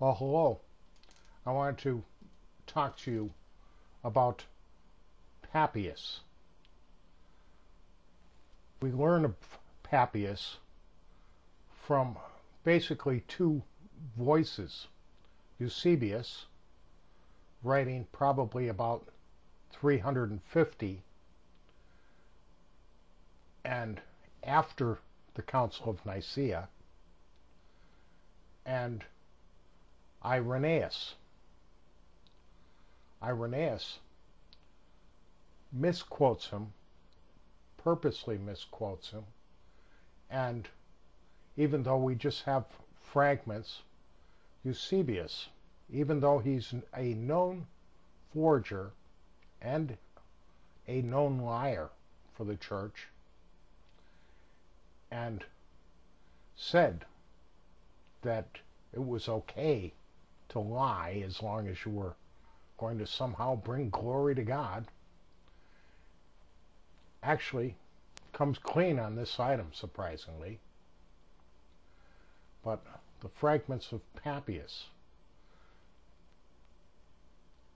Well, hello. I wanted to talk to you about Papias. We learn of Papias from basically two voices. Eusebius, writing probably about 350 and after the Council of Nicaea, and Irenaeus. Irenaeus misquotes him, purposely misquotes him, and even though we just have fragments, Eusebius, even though he's a known forger and a known liar for the church, and said that it was okay to lie as long as you were going to somehow bring glory to God, actually comes clean on this item, surprisingly. But the Fragments of Papias,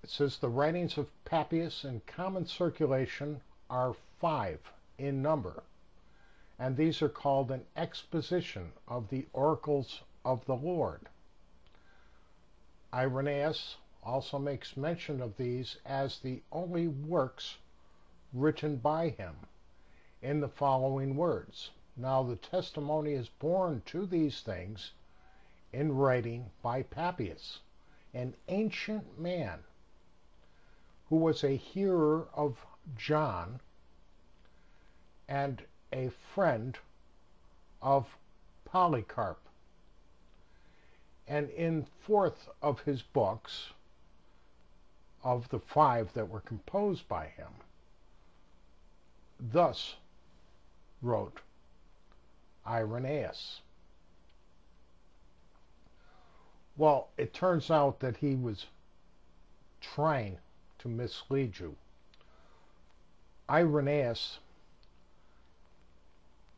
it says the writings of Papias in common circulation are 5 in number, and these are called an exposition of the oracles of the Lord. Irenaeus also makes mention of these as the only works written by him in the following words: Now the testimony is borne to these things in writing by Papias, an ancient man who was a hearer of John and a friend of Polycarp. And in 4th of his books, of the 5 that were composed by him, thus wrote Irenaeus. Well, it turns out that he was trying to mislead you. Irenaeus,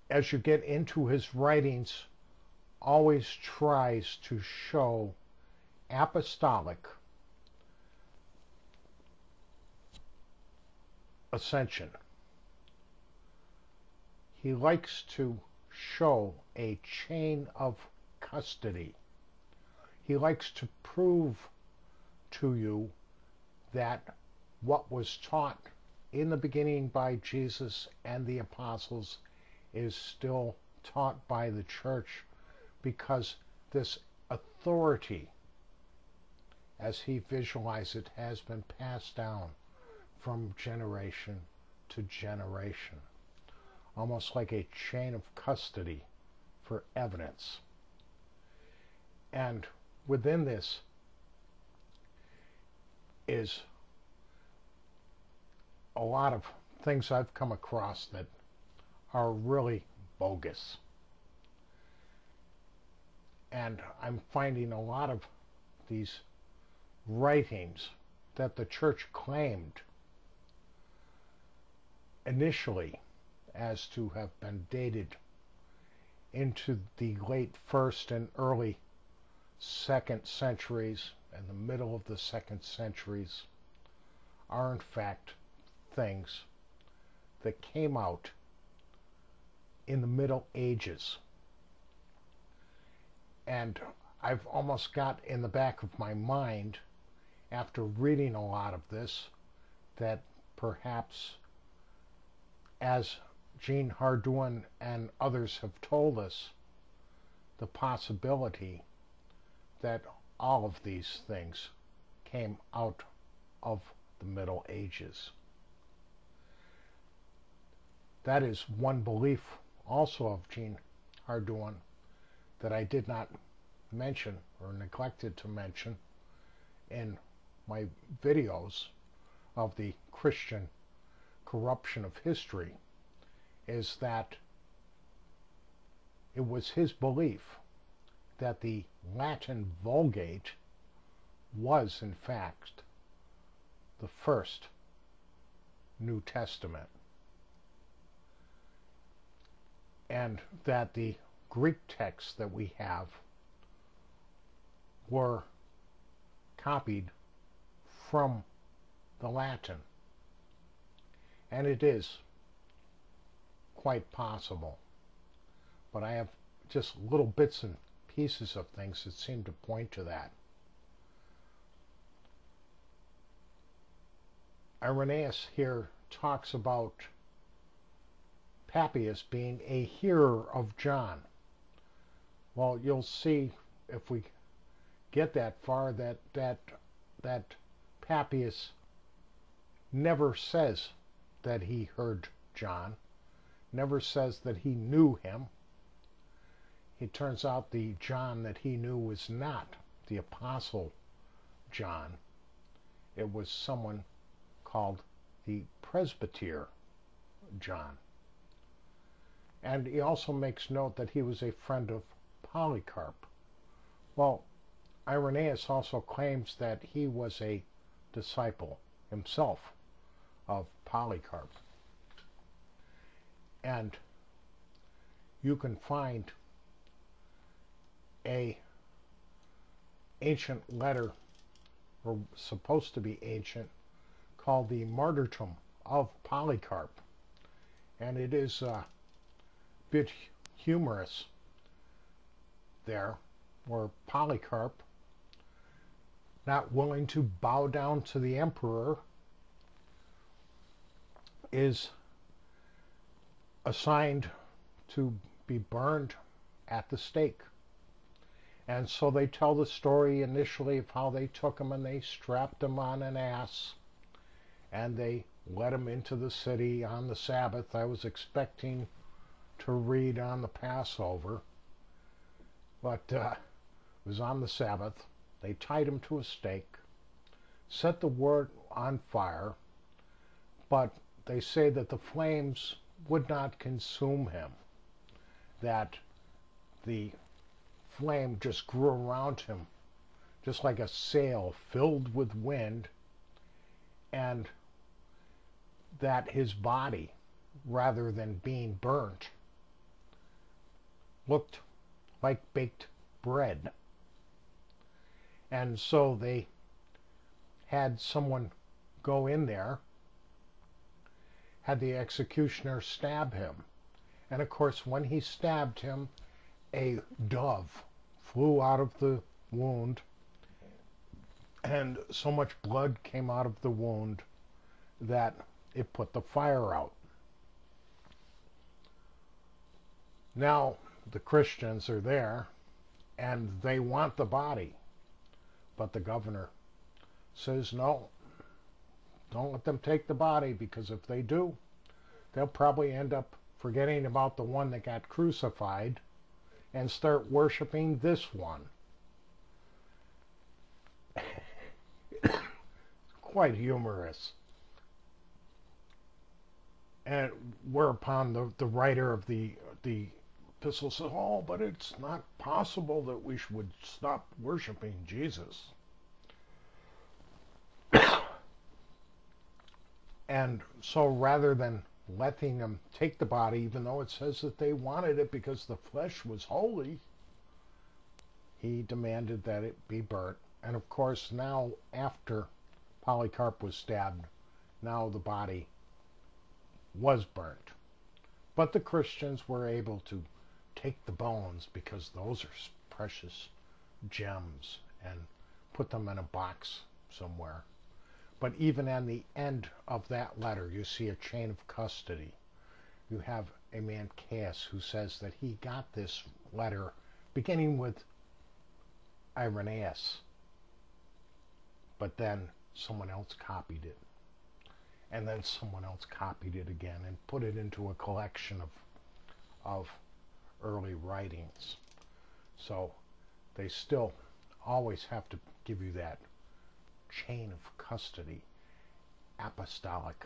as you get into his writings, always tries to show apostolic ascension. He likes to show a chain of custody. He likes to prove to you that what was taught in the beginning by Jesus and the apostles is still taught by the church, because this authority, as he visualized it, has been passed down from generation to generation, almost like a chain of custody for evidence. And within this is a lot of things I've come across that are really bogus. And I'm finding a lot of these writings that the church claimed initially as to have been dated into the late 1st and early 2nd centuries and the middle of the 2nd centuries are in fact things that came out in the Middle Ages. And I've almost got in the back of my mind, after reading a lot of this, that perhaps, as Jean Hardouin and others have told us, the possibility that all of these things came out of the Middle Ages. That is one belief also of Jean Hardouin that I did not mention or neglected to mention in my videos of the Christian corruption of history, is that it was his belief that the Latin Vulgate was in fact the first New Testament, and that the Greek texts that we have were copied from the Latin. And it is quite possible. But I have just little bits and pieces of things that seem to point to that. Irenaeus here talks about Papias being a hearer of John. Well, you'll see if we get that far that Papias never says that he heard John, never says that he knew him. It turns out the John that he knew was not the Apostle John. It was someone called the Presbyter John. And he also makes note that he was a friend of Polycarp. Well, Irenaeus also claims that he was a disciple himself of Polycarp. And you can find a ancient letter, or supposed to be ancient, called the Martyrdom of Polycarp. And it is a bit humorous there, where Polycarp, not willing to bow down to the emperor, is assigned to be burned at the stake. And so they tell the story initially of how they took him and they strapped him on an ass and they led him into the city on the Sabbath. I was expecting to read on the Passover, but it was on the Sabbath. They tied him to a stake, set the wood on fire, but they say that the flames would not consume him, that the flame just grew around him, just like a sail filled with wind, and that his body, rather than being burnt, looked like baked bread. And so they had someone go in there, had the executioner stab him. And of course, when he stabbed him, a dove flew out of the wound, and so much blood came out of the wound that it put the fire out. Now the Christians are there, and they want the body. But the governor says, no, don't let them take the body, because if they do, they'll probably end up forgetting about the one that got crucified and start worshiping this one. Quite humorous. And whereupon the writer of the epistle says, oh, but it's not possible that we would stop worshiping Jesus. And so rather than letting them take the body, even though it says that they wanted it because the flesh was holy, he demanded that it be burnt. And of course, now after Polycarp was stabbed, now the body was burnt. But the Christians were able to take the bones, because those are precious gems, and put them in a box somewhere. But even at the end of that letter, you see a chain of custody. You have a man, Caius, who says that he got this letter beginning with Irenaeus, but then someone else copied it. And then someone else copied it again and put it into a collection of early writings. So they still always have to give you that chain of custody, apostolic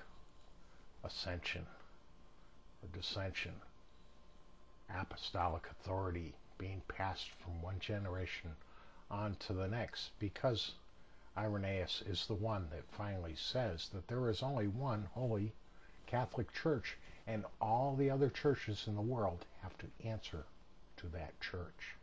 ascension or dissension, apostolic authority being passed from one generation on to the next, because Irenaeus is the one that finally says that there is only one holy Catholic Church, and all the other churches in the world have to answer to that church.